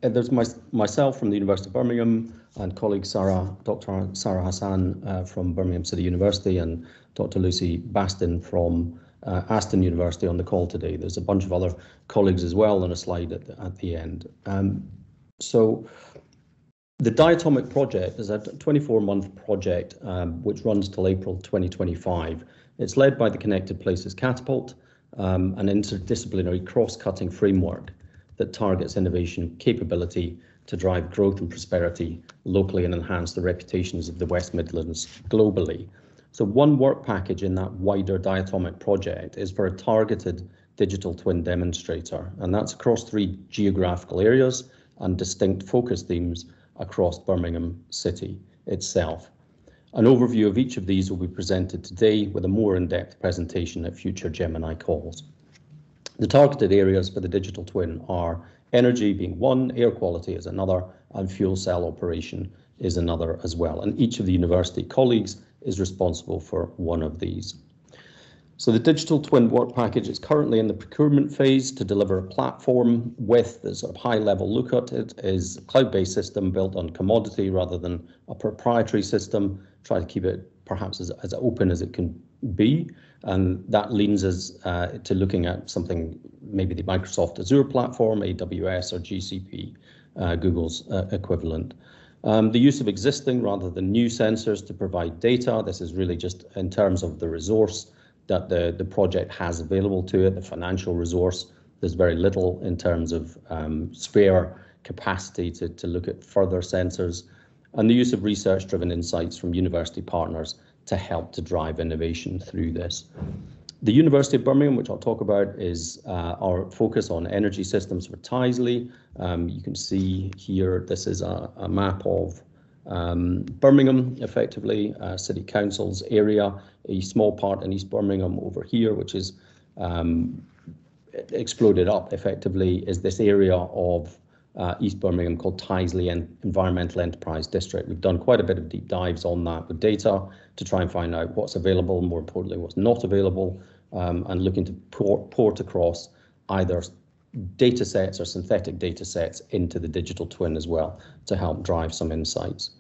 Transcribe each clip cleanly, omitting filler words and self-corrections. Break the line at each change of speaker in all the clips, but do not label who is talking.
There's myself from the University of Birmingham and colleague Sara, Dr. Sara Hassan from Birmingham City University, and Dr. Lucy Bastin from Aston University on the call today. There's a bunch of other colleagues as well on a slide at the end. So the DIATOMIC project is a 24-month project which runs till April 2025. It's led by the Connected Places Catapult, an interdisciplinary cross-cutting framework that targets innovation capability to drive growth and prosperity locally and enhance the reputations of the West Midlands globally. So one work package in that wider DIATOMIC project is for a targeted digital twin demonstrator, and that's across 3 geographical areas and distinct focus themes across Birmingham City itself. An overview of each of these will be presented today with a more in-depth presentation at future Gemini calls. The targeted areas for the digital twin are energy being one, air quality is another, and fuel cell operation is another as well. And each of the university colleagues is responsible for one of these. So the digital twin work package is currently in the procurement phase to deliver a platform with the sort of high level look at it is a cloud-based system built on commodity rather than a proprietary system. Try to keep it perhaps as open as it can be. And that leans us to looking at something, maybe the Microsoft Azure platform, AWS or GCP, Google's equivalent. The use of existing rather than new sensors to provide data. This is really just in terms of the resource that the project has available to it, the financial resource. There's very little in terms of spare capacity to look at further sensors, and the use of research-driven insights from university partners to help to drive innovation through this. The University of Birmingham, which I'll talk about, is our focus on energy systems for Tyseley. You can see here, this is a map of Birmingham, effectively, City Council's area, a small part in East Birmingham over here, which is exploded up effectively, is this area of East Birmingham called Tyseley Environmental Enterprise District. We've done quite a bit of deep dives on that with data to try and find out what's available, more importantly, what's not available, and looking to port across either data sets or synthetic data sets into the digital twin as well to help drive some insights.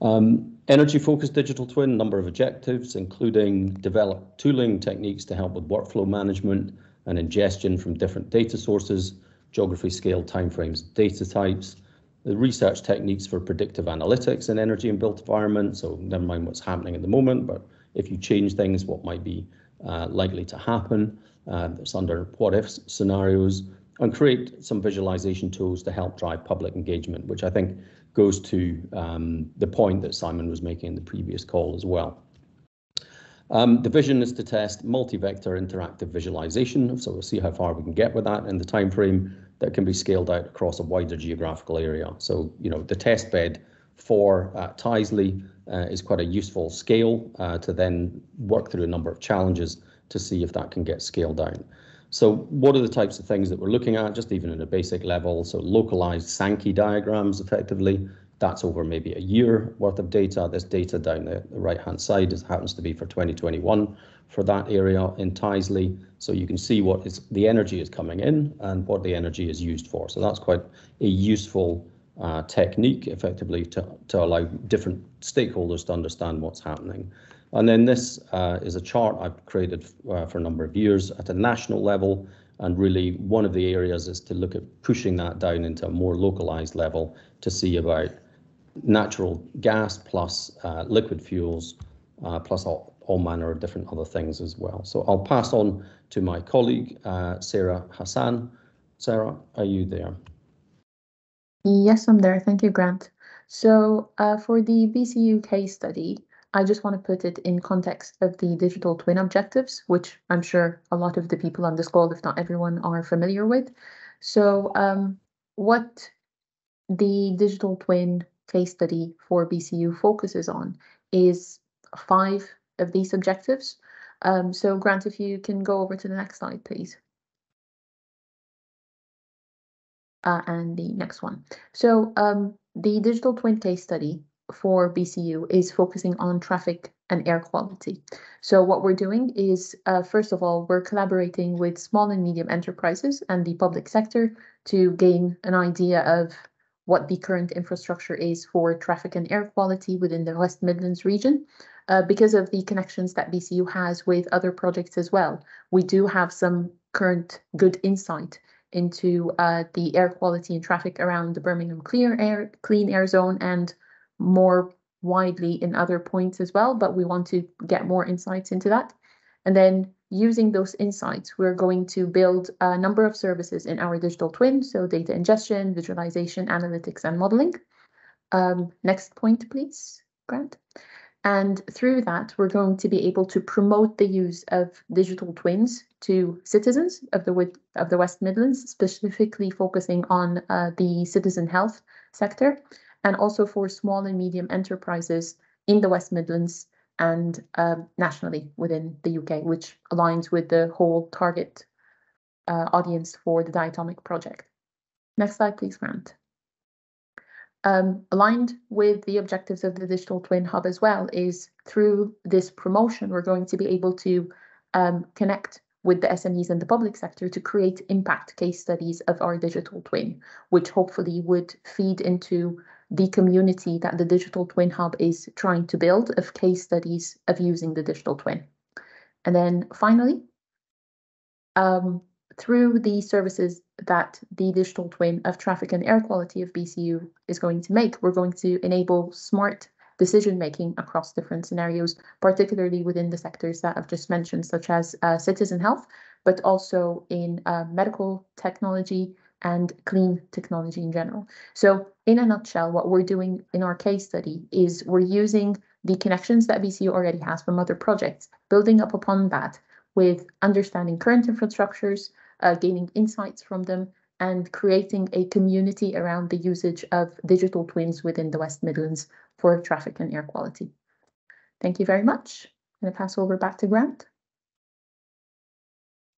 Energy-focused digital twin, number of objectives, including develop tooling techniques to help with workflow management and ingestion from different data sources, geography, scale, timeframes, data types, the research techniques for predictive analytics in energy and built environment. So never mind what's happening at the moment, but if you change things, what might be likely to happen. It's under what-if scenarios, and create some visualization tools to help drive public engagement, which I think goes to the point that Simon was making in the previous call as well. The vision is to test multi-vector interactive visualization, so we'll see how far we can get with that in the time frame that can be scaled out across a wider geographical area. So, you know, the test bed for Tyseley is quite a useful scale to then work through a number of challenges to see if that can get scaled down. So what are the types of things that we're looking at, just even in a basic level? So localized Sankey diagrams, effectively, that's over maybe a year worth of data. This data down the right-hand side happens to be for 2021 for that area in Tyseley. So you can see what the energy is coming in and what the energy is used for. So that's quite a useful technique, effectively, to allow different stakeholders to understand what's happening. And then this is a chart I've created for a number of years at a national level. And really one of the areas is to look at pushing that down into a more localized level to see about natural gas plus liquid fuels, plus all manner of different other things as well. So I'll pass on to my colleague, Sara Hassan. Sara, are you there?
Yes, I'm there. Thank you, Grant. So for the BCU case study, I just want to put it in context of the digital twin objectives, which I'm sure a lot of the people on this call, if not everyone, are familiar with. So what the digital twin case study for BCU focuses on is 5 of these objectives. So Grant, if you can go over to the next slide, please. And the next one. So the digital twin case study for BCU is focusing on traffic and air quality. So what we're doing is, first of all, we're collaborating with small and medium enterprises and the public sector to gain an idea of what the current infrastructure is for traffic and air quality within the West Midlands region. Because of the connections that BCU has with other projects as well, we do have some current good insight into the air quality and traffic around the Birmingham clean air zone and more widely in other points as well, but we want to get more insights into that. And then using those insights, we're going to build a number of services in our digital twin, so data ingestion, visualization, analytics, and modeling. Next point, please, Grant. And through that, we're going to be able to promote the use of digital twins to citizens of the West Midlands, specifically focusing on the citizen health sector, and also for small and medium enterprises in the West Midlands and nationally within the UK, which aligns with the whole target audience for the DIATOMIC project. Next slide, please, Grant. Aligned with the objectives of the Digital Twin Hub as well is through this promotion, we're going to be able to connect with the SMEs and the public sector to create impact case studies of our digital twin, which hopefully would feed into the community that the Digital Twin Hub is trying to build of case studies of using the digital twin. And then finally, through the services that the digital twin of traffic and air quality of BCU is going to make, we're going to enable smart decision-making across different scenarios, particularly within the sectors that I've just mentioned, such as citizen health, but also in medical technology and clean technology in general. So in a nutshell, what we're doing in our case study is we're using the connections that BCU already has from other projects, building up upon that with understanding current infrastructures, gaining insights from them, and creating a community around the usage of digital twins within the West Midlands for traffic and air quality. Thank you very much. I'm going to pass over back to Grant.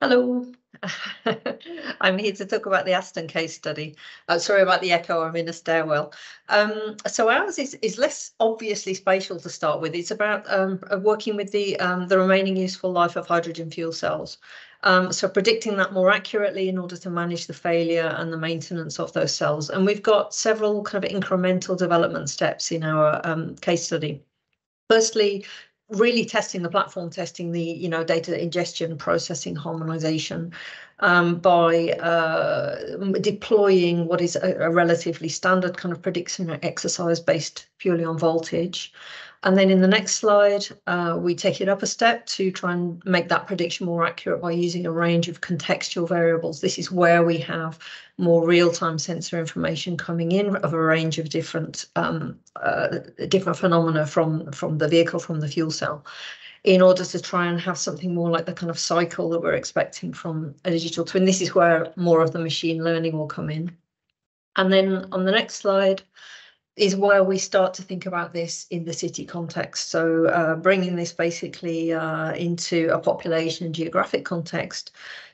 Hello. I'm here to talk about the Aston case study. Sorry about the echo, I'm in a stairwell. So ours is less obviously spatial to start with. It's about working with the remaining useful life of hydrogen fuel cells. So predicting that more accurately in order to manage the failure and the maintenance of those cells. And we've got several kind of incremental development steps in our case study. Firstly, really testing the platform, testing the data ingestion, processing, harmonization by deploying what is a relatively standard kind of prediction exercise based purely on voltage. And then in the next slide, we take it up a step to try and make that prediction more accurate by using a range of contextual variables. This is where we have more real-time sensor information coming in of a range of different phenomena from the vehicle, from the fuel cell, in order to try and have something more like the kind of cycle that we're expecting from a digital twin. This is where more of the machine learning will come in. And then on the next slide is where we start to think about this in the city context. So bringing this basically into a population and geographic context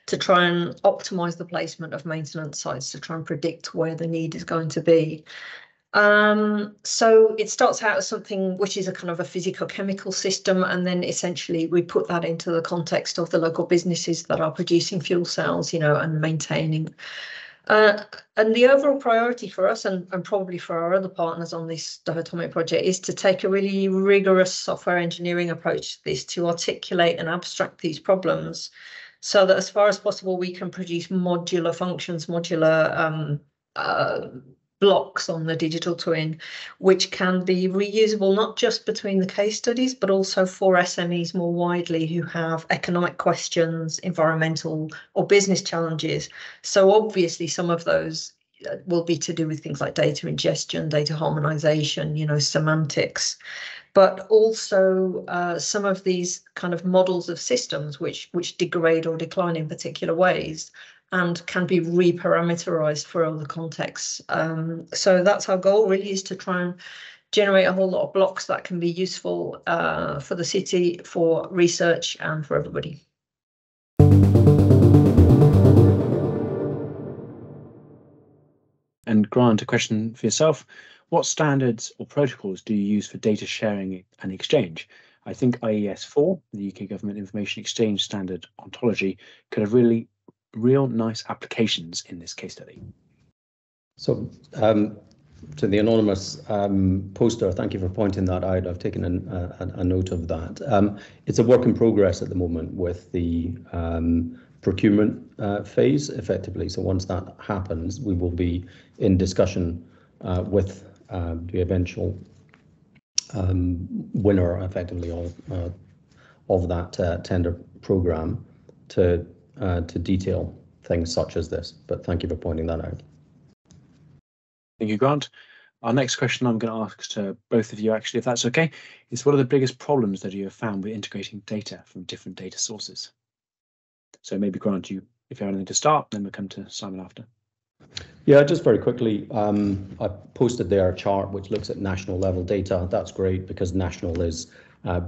to try and optimize the placement of maintenance sites, to try and predict where the need is going to be. So it starts out as something which is a kind of a physico-chemical system, and then essentially we put that into the context of the local businesses that are producing fuel cells, and maintaining. And the overall priority for us and probably for our other partners on this DIATOMIC project is to take a really rigorous software engineering approach to this, to articulate and abstract these problems so that as far as possible we can produce modular functions, modular blocks on the digital twin, which can be reusable not just between the case studies, but also for SMEs more widely who have economic questions, environmental or business challenges. So obviously some of those will be to do with things like data ingestion, data harmonization, semantics, but also some of these kind of models of systems which degrade or decline in particular ways and can be reparameterized for other contexts. So that's our goal, really, is to try and generate a whole lot of blocks that can be useful for the city, for research, and for everybody.
And Grant, a question for yourself. What standards or protocols do you use for data sharing and exchange? I think IES 4, the UK Government Information Exchange Standard Ontology, could have real nice applications in this case study.
So to the anonymous poster, thank you for pointing that out. I've taken a note of that. It's a work in progress at the moment with the procurement phase, effectively. So once that happens, we will be in discussion with the eventual winner, effectively, of that tender program to detail things such as this. But thank you for pointing that out.
Thank you, Grant. Our next question I'm going to ask to both of you, actually, if that's okay, is what are the biggest problems that you have found with integrating data from different data sources? So maybe, Grant, if you have anything to start, then we'll come to Simon after.
Yeah, just very quickly, I posted there a chart which looks at national level data. That's great because national is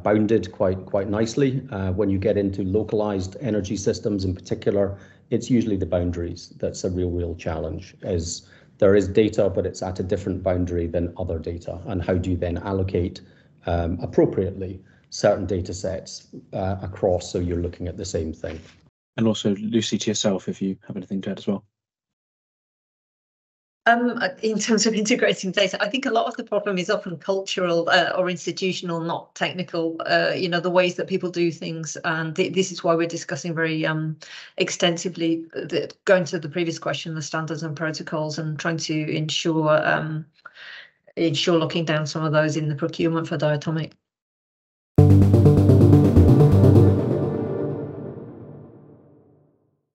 bounded quite nicely. When you get into localized energy systems in particular, it's usually the boundaries that's a real challenge. There is data, but it's at a different boundary than other data. And how do you then allocate appropriately certain data sets across so you're looking at the same thing?
And also, Lucy, to yourself, if you have anything to add as well.
In terms of integrating data, I think a lot of the problem is often cultural or institutional, not technical, the ways that people do things. And this is why we're discussing very extensively, going to the previous question, the standards and protocols, and trying to ensure looking down some of those in the procurement for DIATOMIC.